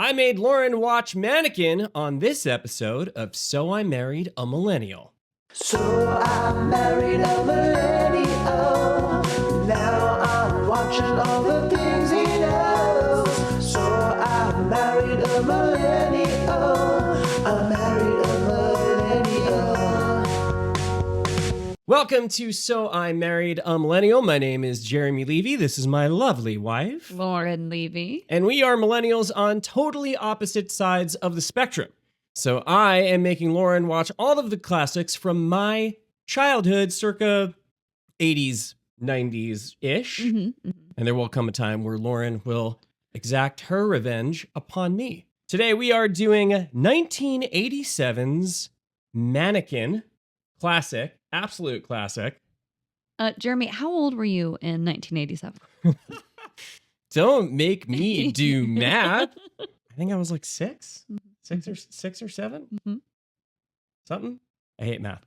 I made Lauren watch Mannequin on this episode of So I Married a Millennial. So I married a millennial. Now I'm watching all the things he knows. So I married a millennial. I married a millennial. Welcome to So I Married a Millennial. My name is Jeremy Levy. This is my lovely wife, Lauren Levy. And we are millennials on totally opposite sides of the spectrum. So I am making Lauren watch all of the classics from my childhood, circa 80s, 90s-ish. And there will come a time where Lauren will exact her revenge upon me. Today we are doing 1987's Mannequin, classic, absolute classic. Jeremy, how old were you in 1987? Don't make me do math. I think I was like six or seven. Something. I hate math.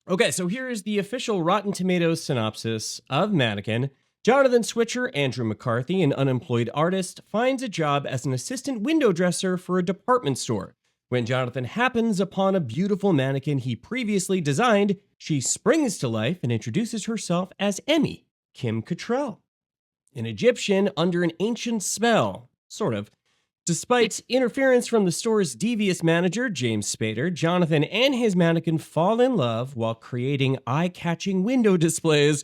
Okay, so here is the official Rotten Tomatoes synopsis of Mannequin. Jonathan Switcher, Andrew McCarthy, an unemployed artist, finds a job as an assistant window dresser for a department store. When Jonathan happens upon a beautiful mannequin he previously designed, she springs to life and introduces herself as Emmy, Kim Cattrall, an Egyptian under an ancient spell, sort of. Despite interference from the store's devious manager, James Spader, Jonathan and his mannequin fall in love while creating eye-catching window displays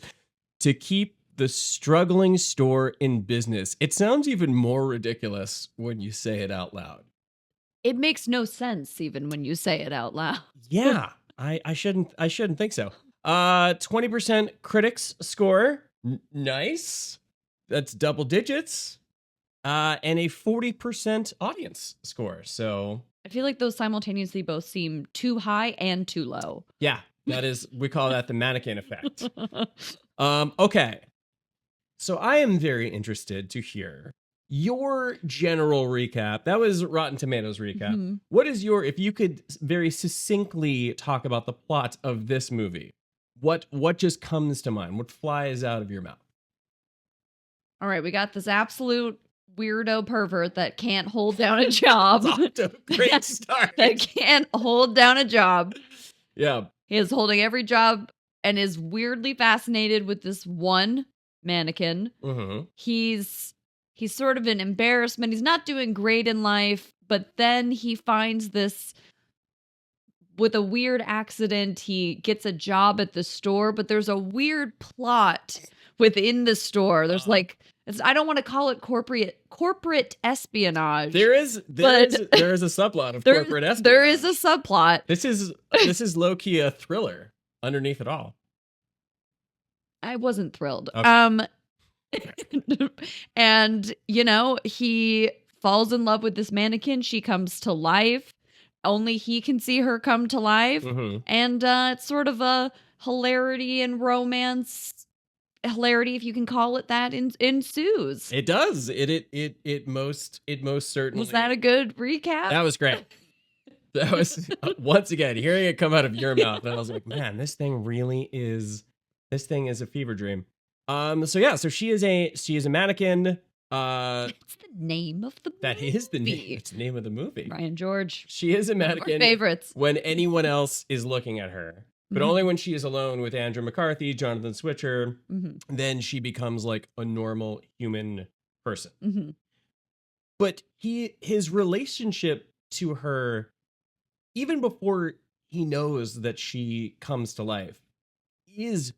to keep the struggling store in business. It sounds even more ridiculous when you say it out loud. It makes no sense even when you say it out loud. Yeah, I shouldn't think so. 20% critics score. Nice. That's double digits. And a 40% audience score. So I feel like those simultaneously both seem too high and too low. Yeah, that is, we call that the Mannequin effect. Okay. So I am very interested to hear your general recap. That was Rotten Tomatoes recap. What is your, if you could very succinctly talk about the plot of this movie, what just comes to mind? What flies out of your mouth? All right, we got this absolute weirdo pervert that can't hold down a job. Off to a great start. That can't hold down a job. Yeah. He is holding every job and is weirdly fascinated with this one mannequin. He's sort of an embarrassment. He's not doing great in life, but then he finds this, with a weird accident, he gets a job at the store, but there's a weird plot within the store. There's I don't want to call it corporate espionage. There is a subplot of corporate espionage. There is a subplot. This is low-key a thriller underneath it all. I wasn't thrilled. Okay. And, he falls in love with this mannequin. She comes to life. Only he can see her come to life. And it's sort of a hilarity and romance. Hilarity, if you can call it that, ensues. It does. It most certainly. Was that a good recap? That was great. That was, once again, hearing it come out of your mouth, and I was like, man, this thing is a fever dream. So she is a mannequin. It's the name of the movie. That is the name. It's the name of the movie. Ryan George. She is a mannequin. Our favorites. When anyone else is looking at her. But only when she is alone with Andrew McCarthy, Jonathan Switcher, then she becomes like a normal human person. But his relationship to her, even before he knows that she comes to life, is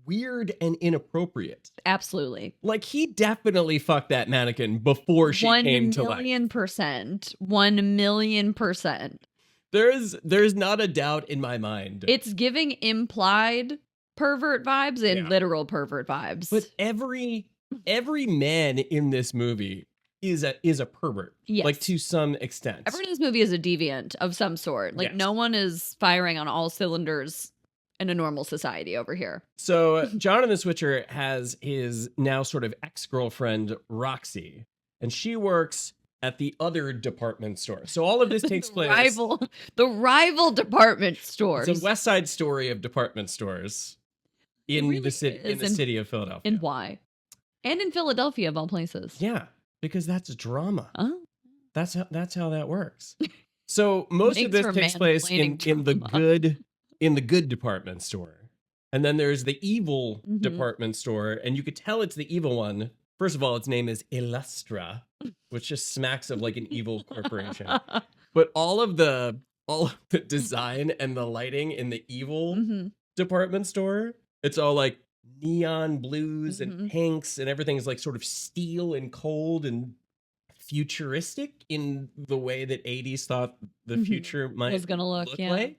weird and inappropriate. Absolutely. Like, he definitely fucked that mannequin before she came to life. 1,000,000%. 1,000,000%. There's not a doubt in my mind. It's giving implied pervert vibes and literal pervert vibes. But every man in this movie is a pervert. Yes. Like, to some extent. Everyone in this movie is a deviant of some sort. Like, no one is firing on all cylinders in a normal society over here. So Jonathan Switcher has his now sort of ex-girlfriend, Roxy, and she works at the other department store. So all of this takes place. The rival department stores. It's a West Side Story of department stores in the city of Philadelphia. And why? And in Philadelphia, of all places. Yeah. Because that's drama. Oh. That's how that works. So most of Thanks this for takes place in the mansplaining good department store. And then there's the evil Mhm. department store, and you could tell it's the evil one. First of all, its name is Illustra, which just smacks of like an evil corporation. But all of the design and the lighting in the evil Mhm. department store, it's all like neon blues and Mhm. pinks, and everything's like sort of steel and cold and futuristic in the way that 80s thought the Mhm. future might Was gonna look, yeah. like.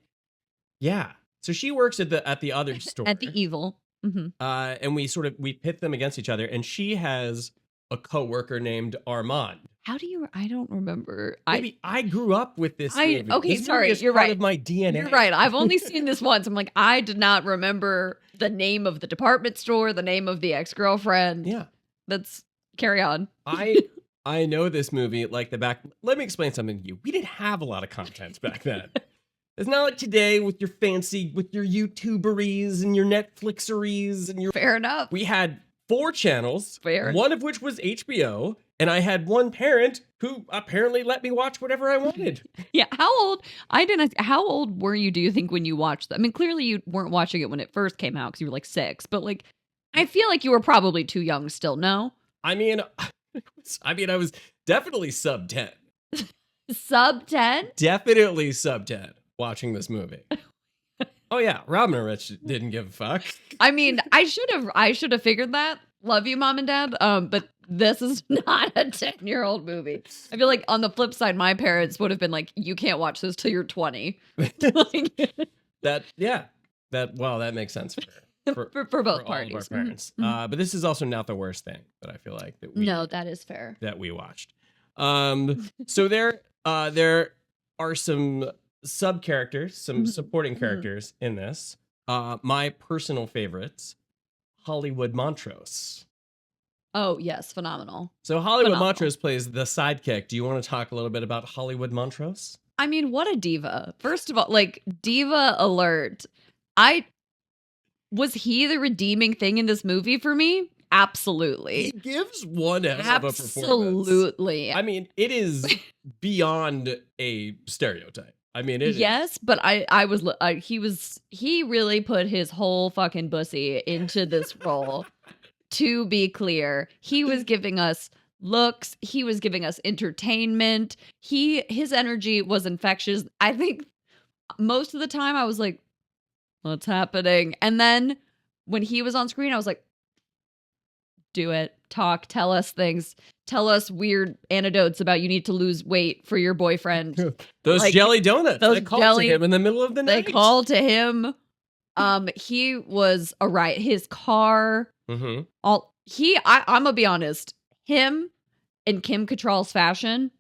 Yeah. So she works at the other store. At the evil. Mhm. And we pit them against each other, and she has a coworker named Armand. How do you? I don't remember. Maybe I grew up with this movie. Okay, This sorry, movie is you're part right. of my DNA. You're right. I've only seen this once. I'm like, I did not remember the name of the department store, the name of the ex-girlfriend. Yeah. That's carry on. I know this movie like the back. Let me explain something to you. We didn't have a lot of content back then. It's not like today with your YouTuberies and your Netflixeries and your. Fair enough. We had 4 channels, Fair. one of which was HBO, and I had one parent who apparently let me watch whatever I wanted. Yeah. How old were you, do you think, when you watched that? I mean, clearly you weren't watching it when it first came out because you were like 6, but like, I feel like you were probably too young still, no? I mean, I was definitely sub 10. Sub 10? Definitely sub 10 watching this movie. Oh yeah, Robin and Rich didn't give a fuck. I mean, I should have figured that. Love you, Mom and Dad. But this is not a 10-year-old movie. I feel like on the flip side, my parents would have been like, you can't watch this till you're 20. That makes sense for both all parties. of our parents. Mhm. But this is also not the worst thing that I feel like No, that is fair. that we watched. So there are some sub characters, some Mhm. supporting Mhm. characters in this. My personal favorites, Hollywood Montrose. Oh, yes, phenomenal. So Hollywood Phenomenal. Montrose plays the sidekick. Do you want to talk a little bit about Hollywood Montrose? I mean, what a diva. First of all, like, diva alert. Was he the redeeming thing in this movie for me? He Absolutely. gives one hell of a performance. Absolutely. I mean, it is beyond a stereotype. I mean, it is. Yes, but he really put his whole fucking bussy into this role. To be clear, he was giving us looks, he was giving us entertainment. His energy was infectious. I think most of the time I was like, what's happening? And then when he was on screen, I was like, do it. Talk, tell us things. Tell us weird anecdotes about you need to lose weight for your boyfriend. Those Like, jelly donuts. those They called jelly- to him in the middle of the They night. call to him. He was a riot. His car, Mm-hmm. I'm gonna be honest, him and Kim Cattrall's fashion,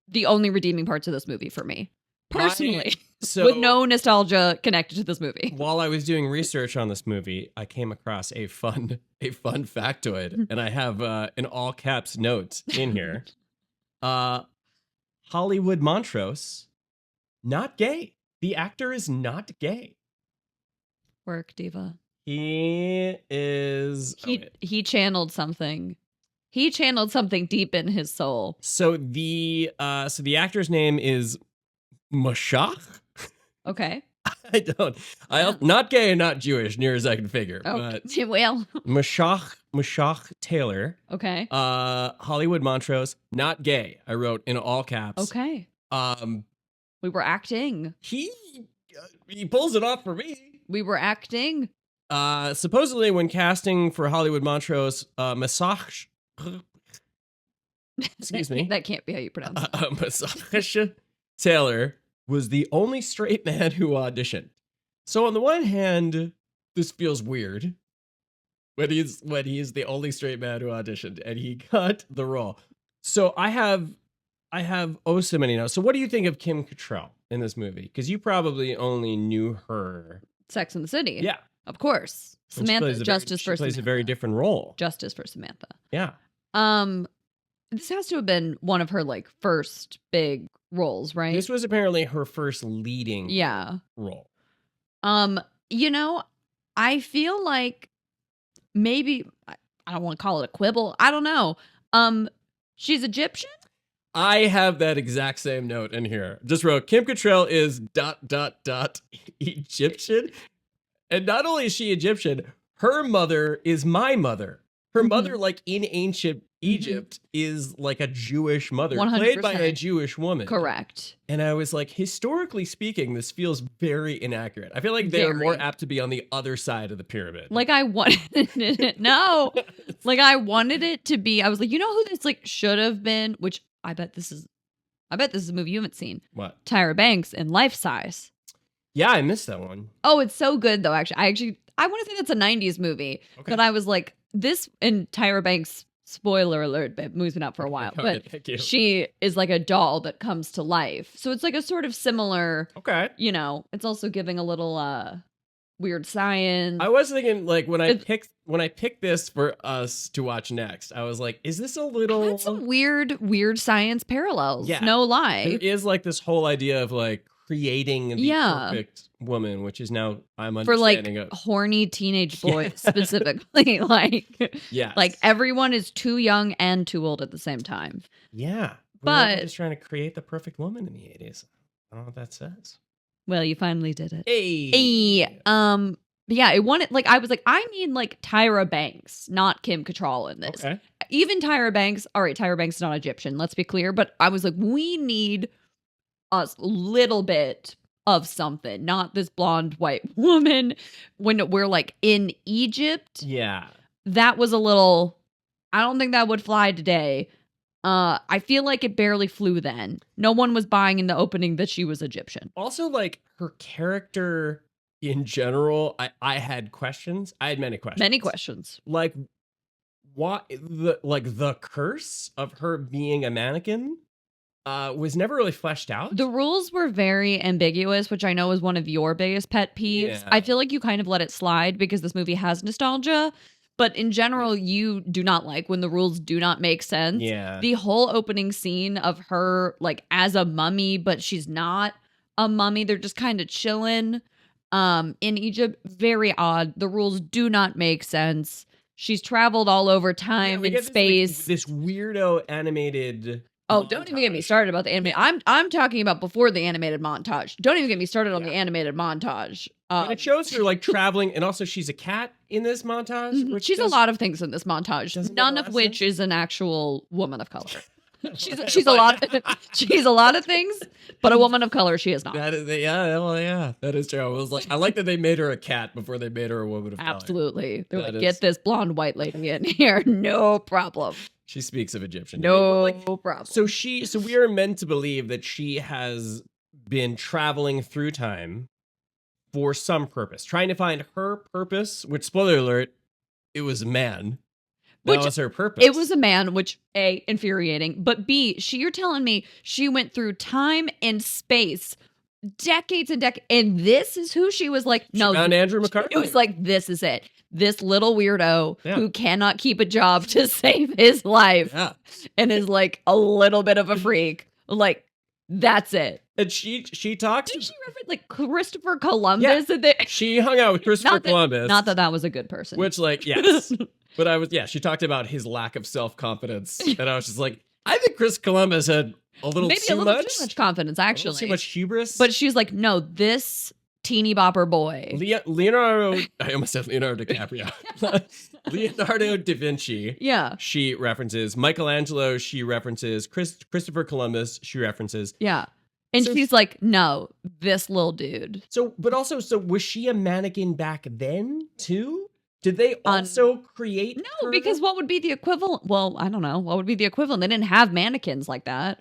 the only redeeming parts of this movie for me. Personally. So With no nostalgia connected to this movie. while I was doing research on this movie, I came across a fun factoid, and I have in all caps notes in here. Hollywood Montrose, not gay. The actor is not gay. Work, diva. He is. He channeled something. He channeled something deep in his soul. So the actor's name is Mashach. Okay. I'm not gay and not Jewish, near as I can figure. Okay. But Well. Mashach Taylor. Okay. Hollywood Montrose, not gay. I wrote in all caps. Okay. We were acting. He pulls it off for me. We were acting. Supposedly, when casting for Hollywood Montrose, Mashach. Excuse me. That can't be how you pronounce it. Mashach Taylor was the only straight man who auditioned. So on the one hand, this feels weird when he's the only straight man who auditioned and he got the role. So I have so many notes. So what do you think of Kim Cattrall in this movie? Because you probably only knew her. Sex and the City. Yeah. Of course. And she Samantha. Justice for She plays Samantha. a very different role. Justice for Samantha. Yeah. This has to have been one of her like first big roles, right? This was apparently her first leading Yeah. role. I feel like maybe I don't want to call it a quibble. I don't know. She's Egyptian? I have that exact same note in here. Just wrote, Kim Cattrall is ... Egyptian. And not only is she Egyptian, her mother is my mother. Her mother, like in ancient Egypt, is like a Jewish mother, 100%. played by a Jewish woman. Correct. And I was like, historically speaking, this feels very inaccurate. I feel like they're more apt to be on the other side of the pyramid. Like I wanted it. No. Like I wanted it to be. I was like, you know who this like should have been? Which I bet this is a movie you haven't seen. What? Tyra Banks in Life Size. Yeah, I missed that one. Oh, it's so good though. Actually, I want to say that's a 90s movie. Okay. But I was like, this and Tyra Banks, spoiler alert, but movies been out for a while. But she is like a doll that comes to life. So it's like a sort of similar. Okay. You know, it's also giving a little weird science. I was thinking like when I picked this for us to watch next, I was like, is this a little That's some weird science parallels. Yeah. No lie. There is like this whole idea of like creating the perfect woman, which is now I'm understanding for like horny teenage boys specifically. Like, yes, like everyone is too young and too old at the same time. Yeah, but just trying to create the perfect woman in the 80s. I don't know what that says. Well, you finally did it. Hey. But yeah, it wanted like I was like, I need like Tyra Banks, not Kim Cattrall in this. Okay. Even Tyra Banks. All right, Tyra Banks is not Egyptian. Let's be clear. But I was like, we need a little bit of something, not this blonde white woman when we're like in Egypt. Yeah. That was a little, I don't think that would fly today. I feel like it barely flew then. No one was buying in the opening that she was Egyptian. Also, like her character in general, I had questions. I had many questions. Many questions. Like what the curse of her being a mannequin was never really fleshed out. The rules were very ambiguous, which I know is one of your biggest pet peeves. Yeah. I feel like you kind of let it slide because this movie has nostalgia, but in general, you do not like when the rules do not make sense. Yeah. The whole opening scene of her like as a mummy, but she's not a mummy. They're just kind of chilling in Egypt. Very odd. The rules do not make sense. She's traveled all over time and space. This weirdo animated. Oh, don't even get me started about the anime. I'm talking about before the animated montage. Don't even get me started on the animated montage. It shows her like traveling, and also she's a cat in this montage. Which she's a lot of things in this montage, none of which is an actual woman of color. she's a lot. She's a lot of things, but a woman of color she is not. That is, yeah, that is true. I was like, I like that they made her a cat before they made her a woman of color. Absolutely, they're like, get this blonde white lady in here, no problem. She speaks of Egyptian. No problem. So we are meant to believe that she has been traveling through time for some purpose, trying to find her purpose, which, spoiler alert, it was a man. That was her purpose. It was a man, which A, infuriating, but B, you're telling me she went through time and space, decades and decades, and this is who she was like, no. She found Andrew McCarthy. It was like, this is it. This little weirdo who cannot keep a job to save his life and is like a little bit of a freak. Like, that's it. And she talks. Did she reference like Christopher Columbus? Yeah. She hung out with Christopher Columbus. Not that was a good person. Which, like, yes. But she talked about his lack of self-confidence. And I was just like, I think Chris Columbus had a little too much confidence, actually. Too much hubris. But she's like, no, this teeny bopper boy. Leonardo, I almost said Leonardo DiCaprio. Leonardo da Vinci. Yeah. She references Michelangelo. She references Christopher Columbus. She references. Yeah. And she's like, no, this little dude. So was she a mannequin back then too? Did they also create No, because what would be the equivalent? Well, I don't know. What would be the equivalent? They didn't have mannequins like that.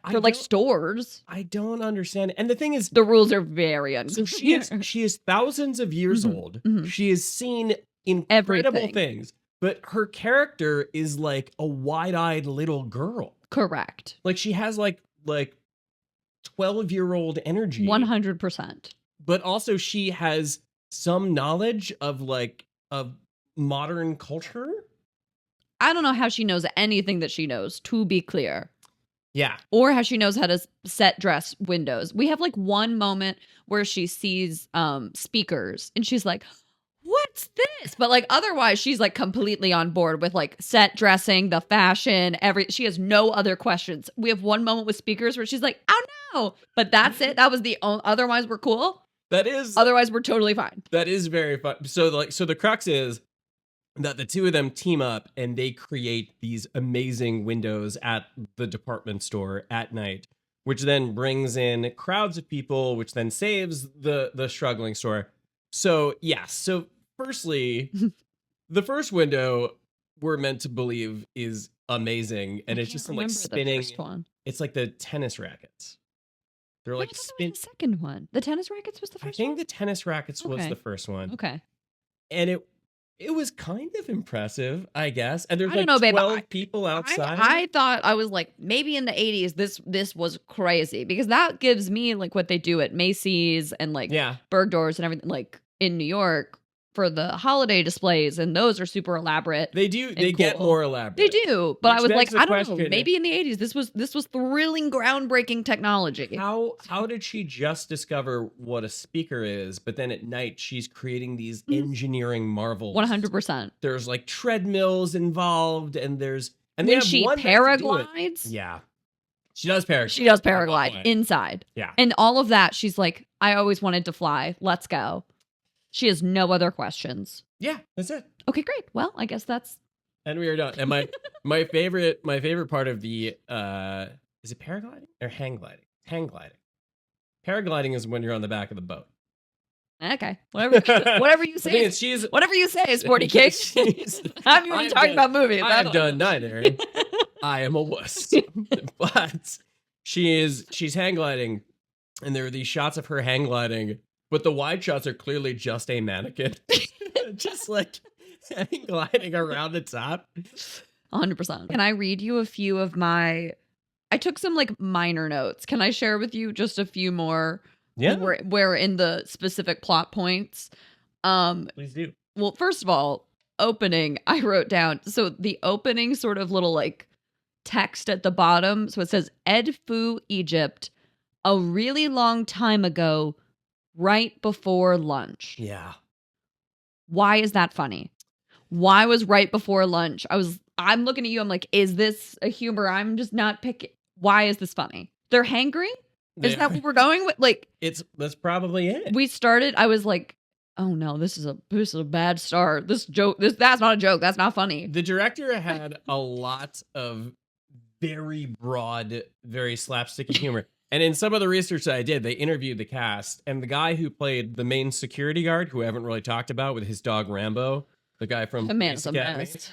They're like stores. I don't understand. And the thing is, the rules are very unclear. So she is thousands of years old. Mm-hmm. She has seen incredible things. But her character is like a wide-eyed little girl. Correct. Like she has like 12-year-old energy. 100%. But also she has some knowledge of modern culture. I don't know how she knows anything that she knows, to be clear. Yeah. Or how she knows how to set dress windows. We have like one moment where she sees speakers and she's like, what's this? But like otherwise, she's like completely on board with like set dressing, the fashion, she has no other questions. We have one moment with speakers where she's like, oh no, but that's it. That was the only, otherwise we're cool. Otherwise we're totally fine. That is very fun. So the crux is that the two of them team up and they create these amazing windows at the department store at night, which then brings in crowds of people, which then saves the struggling store. So, yes. So, firstly, the first window we're meant to believe is amazing. And it's just like spinning. It's like the tennis rackets. They're like spin. The second one. The tennis rackets was the first one? I think the tennis rackets was the first one. Okay. And it was kind of impressive, I guess. And there's like 12 people outside. I thought, I was like, maybe in the 80s, this was crazy. Because that gives me like what they do at Macy's and like Bergdorf's and everything, like in New York for the holiday displays. And those are super elaborate. They do. They get more elaborate. They do. But I was like, I don't know. Maybe in the 80s, this was thrilling, groundbreaking technology. How did she just discover what a speaker is? But then at night, she's creating these engineering marvels. 100%. There's like treadmills involved, and when she paraglides. Yeah, she does paraglide. She does paraglide inside. Yeah, and all of that, she's like, I always wanted to fly. Let's go. She has no other questions. Yeah, that's it. Okay, great. Well, I guess that's. And we are done. And my favorite part of the is it paragliding or hang gliding? Hang gliding. Paragliding is when you're on the back of the boat. Okay, whatever you say. Whatever you say, Sporty King. I'm even talking about movies. I've done neither. I am a wuss. But she's hang gliding, and there are these shots of her hang gliding. But the wide shots are clearly just a mannequin. Just like hang gliding around the top. 100%. Can I read you a few of I took some like minor notes. Can I share with you just a few more? Yeah. Where in the specific plot points? Please do. Well, first of all, opening, I wrote down. So the opening sort of little like text at the bottom. So it says, Ed Fu, Egypt, a really long time ago, right before lunch. Yeah. Why is that funny? Why was right before lunch? I'm looking at you. I'm like, is this a humor? I'm just not picking. Why is this funny? They're hangry? Is that what we're going with? Like, that's probably it. We started. I was like, oh no, this is a bad start. That's not a joke. That's not funny. The director had a lot of very broad, very slapsticky humor. And in some of the research that I did, they interviewed the cast, and the guy who played the main security guard, who I haven't really talked about, with his dog Rambo, the guy from the man's the best.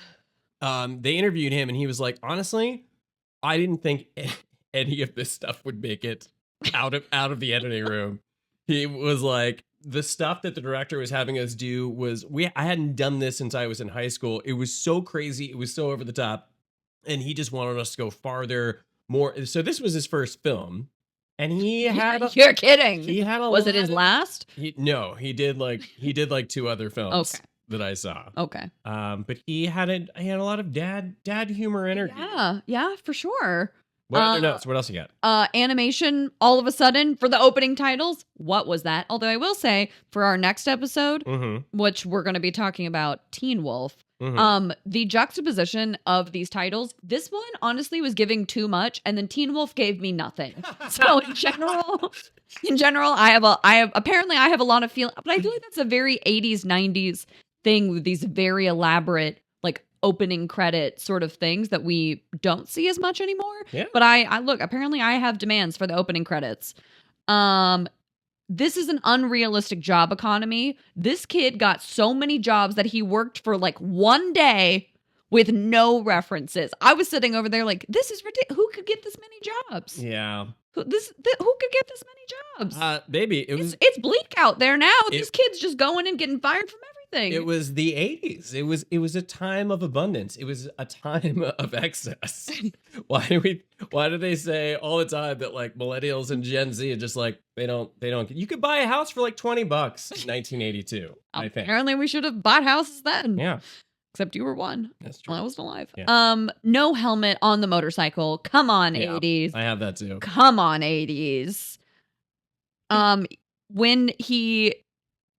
They interviewed him, and he was like, honestly, I didn't think any of this stuff would make it out of the editing room. He was like, the stuff that the director was having us do was I hadn't done this since I was in high school. It was so crazy, it was so over the top, and he just wanted us to go farther, more. So this was his first film. And he had you're kidding. He had a Was it his last? No, he did like 2 other films that I saw. Okay. But he had a lot of dad humor energy. Yeah, for sure. What other notes? What else you got? Animation all of a sudden for the opening titles. What was that? Although I will say for our next episode, which we're going to be talking about Teen Wolf, the juxtaposition of these titles, this one honestly was giving too much, and then Teen Wolf gave me nothing. So in general, I have a lot of feeling, but I feel like that's a very 80s, 90s thing with these very elaborate like opening credit sort of things that we don't see as much anymore. Yeah. But I look, apparently I have demands for the opening credits. This is an unrealistic job economy. This kid got so many jobs that he worked for like one day with no references. I was sitting over there like, this is ridiculous. Who could get this many jobs? Yeah. Who could get this many jobs? Baby, it's bleak out there now. These kids just going and getting fired from everything. It was the 80s. It was a time of abundance. It was a time of excess. Why do they say all the time that like millennials and Gen Z are just like they don't you could buy a house for like $20 in 1982, I think. Apparently we should have bought houses then. Yeah. Except you were one. That's true. Well, I wasn't alive. Yeah. No helmet on the motorcycle. Come on, 80s. I have that too. Come on, 80s. When he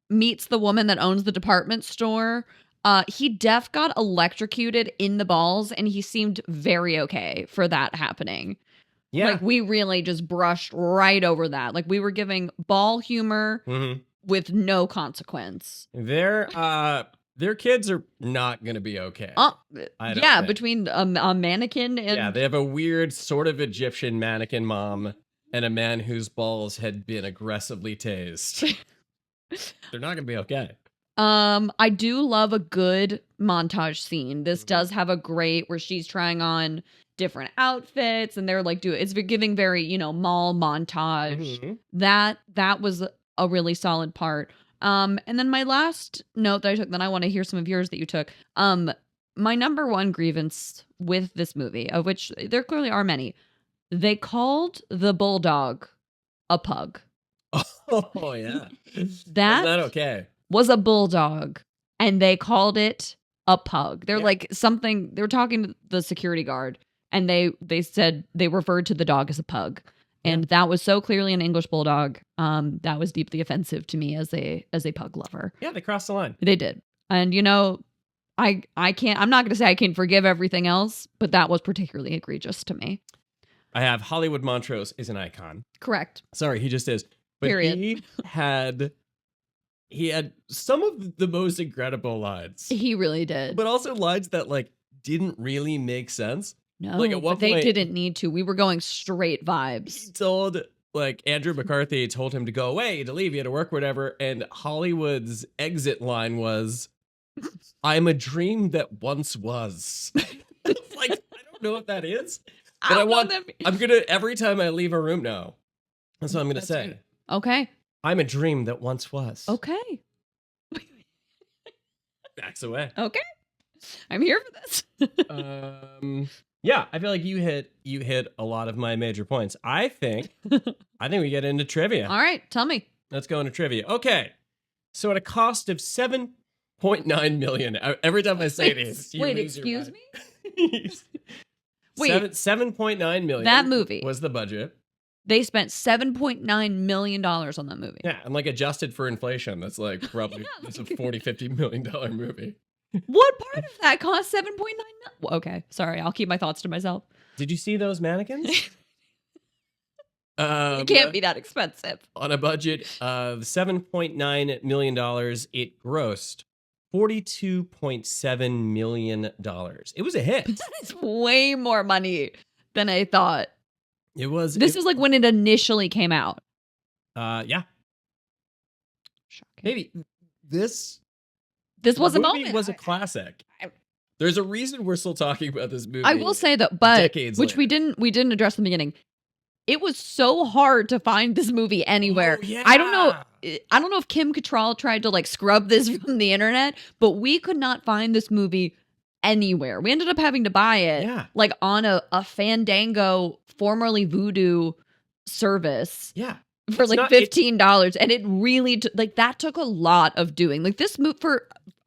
meets the woman that owns the department store, he got electrocuted in the balls, and he seemed very okay for that happening. Yeah. Like, we really just brushed right over that. Like, we were giving ball humor with no consequence. Their kids are not going to be okay. Yeah, between a mannequin and... Yeah, they have a weird sort of Egyptian mannequin mom and a man whose balls had been aggressively tased. They're not going to be okay. I do love a good montage scene. This does have a great where she's trying on different outfits and they're like it's giving very, mall montage. That was a really solid part. And then my last note that I took, then I want to hear some of yours that you took. My number one grievance with this movie, of which there clearly are many, they called the bulldog a pug. Oh, yeah. That's not okay. Was a bulldog, and they called it a pug. They're like something, they were talking to the security guard, and they said they referred to the dog as a pug. And that was so clearly an English bulldog. That was deeply offensive to me as a pug lover. Yeah, they crossed the line. They did. And I'm not going to say I can forgive everything else, but that was particularly egregious to me. I have Hollywood Montrose is an icon. Correct. Sorry, he just is. But Period. he had some of the most incredible lines. He really did. But also lines that didn't really make sense. No, at one but they point, didn't need to. We were going straight vibes. He told Andrew McCarthy told him to go away, to leave, he had to work, whatever. And Hollywood's exit line was, "I'm a dream that once was." I don't know what that is. But I'm gonna every time I leave a room now. That's what I'm gonna say. Right. Okay. I'm a dream that once was. Okay. Backs away. Okay. I'm here for this. Yeah, I feel like you hit a lot of my major points. I think we get into trivia. All right, tell me. Let's go into trivia. Okay. So at a cost of $7.9 million, every time I say this, wait, excuse me? Wait, $7.9 million. That movie was the budget. They spent $7.9 million on that movie. Yeah, and adjusted for inflation, that's probably it's a $40-50 million movie. What part of that cost $7.9 million? Okay, sorry, I'll keep my thoughts to myself. Did you see those mannequins? It can't be that expensive. On a budget of $7.9 million, it grossed $42.7 million. It was a hit. That is way more money than I thought. It was. This is when it initially came out. Yeah. Shocking. Maybe this was a movie moment. Was a classic. There's a reason we're still talking about this movie. I will say that, but decades which later. we didn't address in the beginning. It was so hard to find this movie anywhere. Oh, yeah. I don't know if Kim Cattrall tried to scrub this from the internet, but we could not find this movie anywhere. We ended up having to buy it on a Fandango, formerly Vudu service. Yeah. For $15, and it really that took a lot of doing. This movie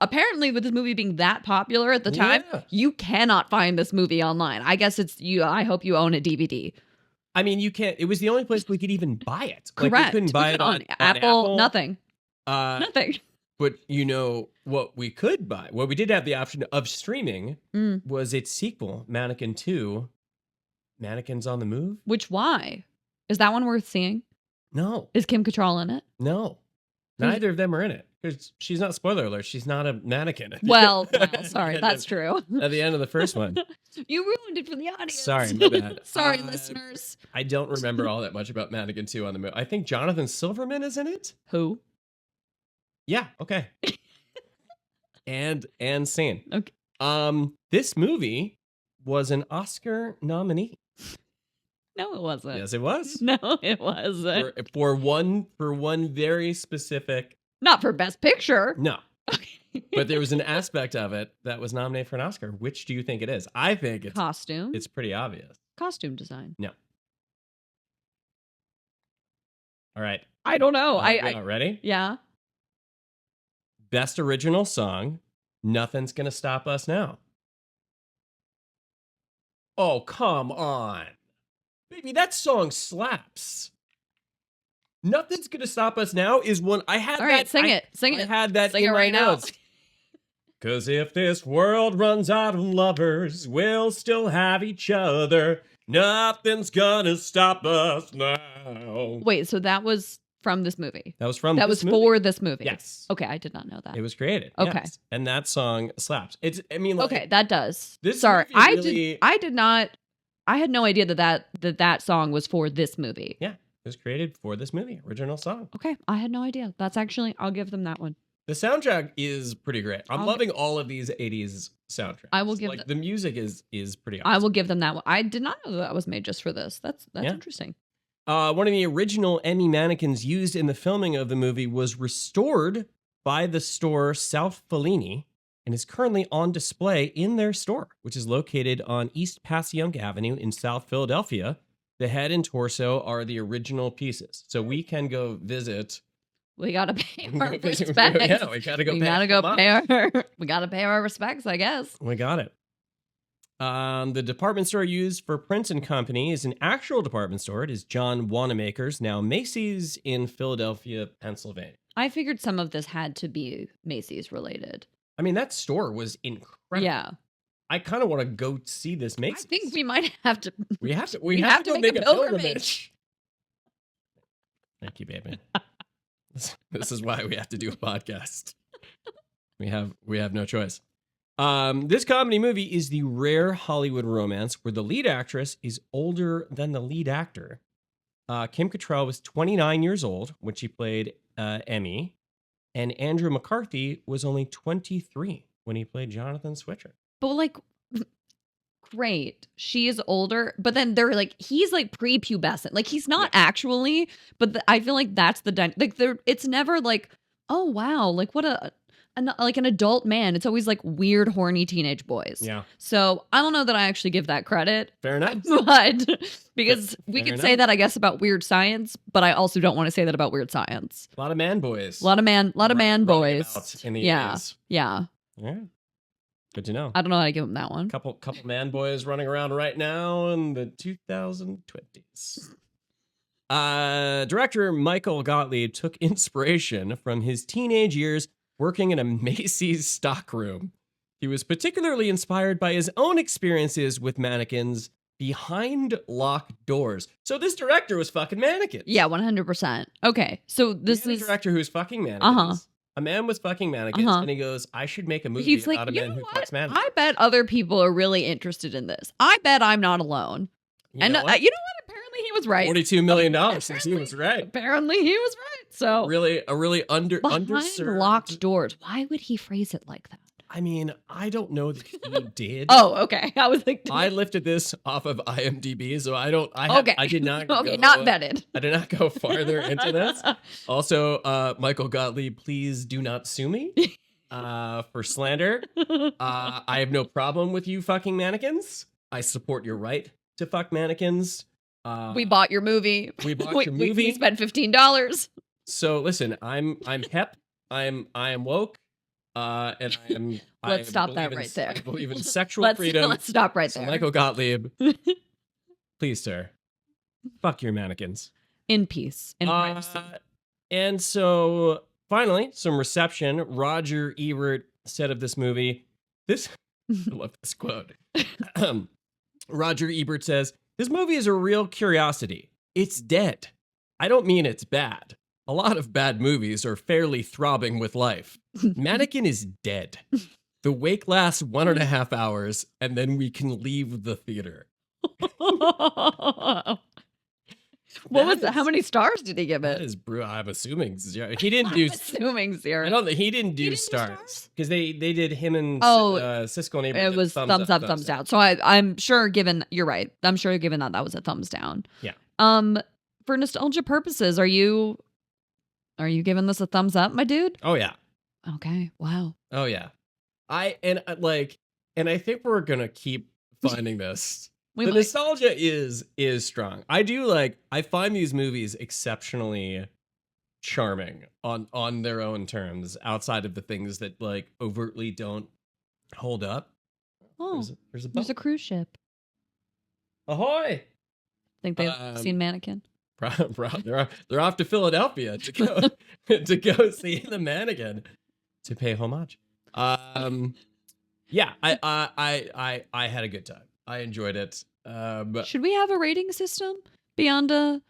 apparently with this movie being that popular at the time, you cannot find this movie online. I guess it's you. I hope you own a DVD. I mean, you can't. It was the only place we could even buy it. Correct. We couldn't buy it on Apple. Nothing. Nothing. But what we could buy, what we did have the option of streaming was its sequel, Mannequin 2, Mannequins on the Move. Why? Is that one worth seeing? No. Is Kim Cattrall in it? No. Neither of them are in it. Because she's not, spoiler alert, she's not a mannequin. Well, sorry, that's true. At the end of the first one. You ruined it for the audience. Sorry, my bad. Sorry, listeners. I don't remember all that much about Mannequin 2 on the Move. I think Jonathan Silverman is in it. Who? Yeah, okay. and scene. Okay. This movie was an Oscar nominee. No, it wasn't. Yes, it was. No, it wasn't. For one very specific. Not for Best Picture. No. Okay. But there was an aspect of it that was nominated for an Oscar. Which do you think it is? I think it's costume. It's pretty obvious. Costume design. No. All right. I don't know. Ready? Yeah. Best original song. Nothing's gonna stop us now. Oh, come on. Baby, that song slaps. Nothing's Gonna Stop Us Now is one I had. All right, sing it. I had that Sing in it my right now. notes. Cause if this world runs out of lovers, we'll still have each other. Nothing's gonna stop us now. Wait, so that was from this movie? That was from That this was movie. for this movie? Yes. Okay, I did not know that. It was created. Okay. Yes. And that song slaps. I mean, like, Okay, that does. This Sorry, movie I did not. I had no idea that song was for this movie. Yeah, it was created for this movie, original song. Okay, I had no idea. That's actually, I'll give them that one. The soundtrack is pretty great. I'm I'll loving all of these 80s soundtracks. I will give the music is pretty awesome. I will give them that one. I did not know that was made just for this. That's Yeah. interesting. One of the original Emmy mannequins used in the filming of the movie was restored by the store South Fellini and is currently on display in their store, which is located on East Passyunk Avenue in South Philadelphia. The head and torso are the original pieces. So we can go visit. We gotta pay our Yeah, respects. we gotta go. We gotta go pay our respects, I guess. We got it. The department store used for Prince and Company is an actual department store. It is John Wanamaker's, now Macy's in Philadelphia, Pennsylvania. I figured some of this had to be Macy's related. I mean, that store was incredible. Yeah. I kind of want to go see this I Macy's. think we might have to. We have to. we have to go make a pilgrimage. pilgrimage. Thank you, baby. This is why we have to do a podcast. We have no choice. This comedy movie is the rare Hollywood romance where the lead actress is older than the lead actor. Kim Cattrall was 29 years old when she played Emmy, and Andrew McCarthy was only 23 when he played Jonathan Switcher. But like, great. She is older, but then they're like, he's like prepubescent. Like he's not actually, but I feel like that's the like. It's never like, oh wow, like what like an adult man. It's always like weird, horny teenage boys. Yeah. So I don't know that I actually give that credit. Fair enough. But because we Fair could say enough. that, I guess, about Weird Science, but I also don't want to say that about Weird Science. A lot of man boys. A lot of man running boys. about in the Yeah. 80s. Yeah. Yeah. Good to know. I don't know how to give him that one. Couple man boys running around right now in the 2020s. Director Michael Gottlieb took inspiration from his teenage years working in a Macy's stockroom. He was particularly inspired by his own experiences with mannequins behind locked doors. So this director was fucking mannequins. Yeah, 100%. Okay, so this He had is a director who's fucking mannequins. Uh-huh. A man was fucking mannequins, Uh-huh. and he goes, I should make a movie he's like, about a you man know who what? fucks mannequins. I bet other people are really interested in this. I bet I'm not alone. You And know what? you know what? Apparently he was right. $42 million since he was right. Apparently he was right. So A really behind underserved. locked doors. Why would he phrase it like that? I mean, I don't know that he did. Oh, okay. I was like, I lifted this off of IMDb, so I don't. okay. I did not. Okay, go, not vetted. I did not go farther into this. Also, Michael Gottlieb, please do not sue me for slander. I have no problem with you fucking mannequins. I support your right to fuck mannequins. We bought your movie. We bought your movie. We spent $15. So listen, I'm hep. I am woke. And I am. Let's I stop that believe in- right there. I believe in sexual freedom. Let's stop right So there. Michael Gottlieb, please, sir, fuck your mannequins. In peace. In privacy. And so, finally, some reception. Roger Ebert said of this movie, I love this quote. Roger Ebert says, this movie is a real curiosity. It's dead. I don't mean it's bad. A lot of bad movies are fairly throbbing with life. Mannequin is dead. The wake lasts 1.5 hours, and then we can leave the theater. What was that? How many stars did he give That it? is brutal. I'm assuming zero. He didn't do. Assuming zero. I don't think he didn't do didn't do stars stars? because they did him and Siskel and Ebert. It was thumbs up, thumbs down. So I'm sure, given you're right, I'm sure given that was a thumbs down. Yeah. For nostalgia purposes, are you giving this a thumbs up, my dude? Oh yeah. Okay. Wow. Oh yeah. I think we're gonna keep finding this. We The might. nostalgia is strong. I find these movies exceptionally charming on their own terms, outside of the things that like overtly don't hold up. Oh, There's a boat. there's a cruise ship. Ahoy! Think they've seen Mannequin. they're off to Philadelphia to go to go see the Mannequin to pay homage. Yeah, I had a good time. I enjoyed it. Should we have a rating system beyond I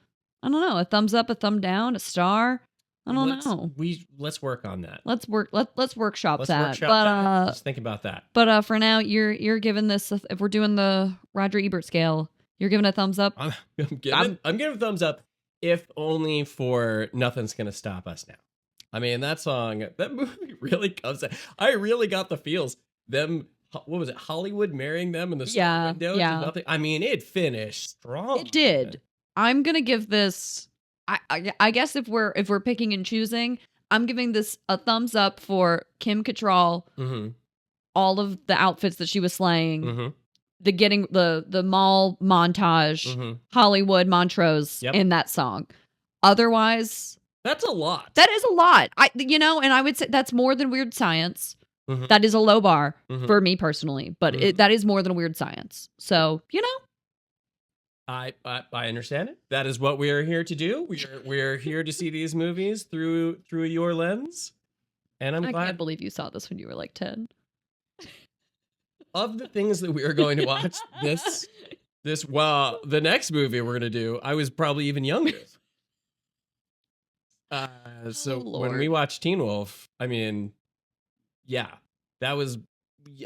don't know, a thumbs up, a thumb down, a star? I don't know. Let's work on that. Let's workshop that. Workshop but that. Let's think about that. But for now, you're giving this, if we're doing the Roger Ebert scale, you're giving a thumbs up. I'm giving a thumbs up, if only for Nothing's Gonna Stop Us Now. I mean, that movie really comes. I really got the feels. Them, what was it? Hollywood marrying them in the store window. Yeah. To nothing. I mean, it finished strong. It did. I'm gonna give this. I guess if we're picking and choosing, I'm giving this a thumbs up for Kim Cattrall. Mm-hmm. All of the outfits that she was slaying. Mm-hmm. The mall montage, Mm-hmm. Hollywood Montrose in that song. Otherwise, that's a lot. That is a lot. And I would say that's more than Weird Science. Mm-hmm. That is a low bar Mm-hmm. for me personally, but that is more than Weird Science. So, I understand it. That is what we are here to do. We're here to see these movies through your lens. And I can't believe you saw this when you were like 10. Of the things that we are going to watch, the next movie we're going to do, I was probably even younger. So when we watched Teen Wolf, I mean, yeah, that was,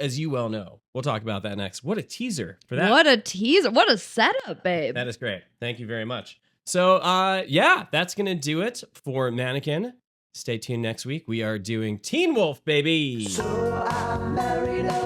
as you well know, we'll talk about that next. What a teaser for that. What a teaser. What a setup, babe. That is great. Thank you very much. So, yeah, that's going to do it for Mannequin. Stay tuned next week. We are doing Teen Wolf, baby. So I married a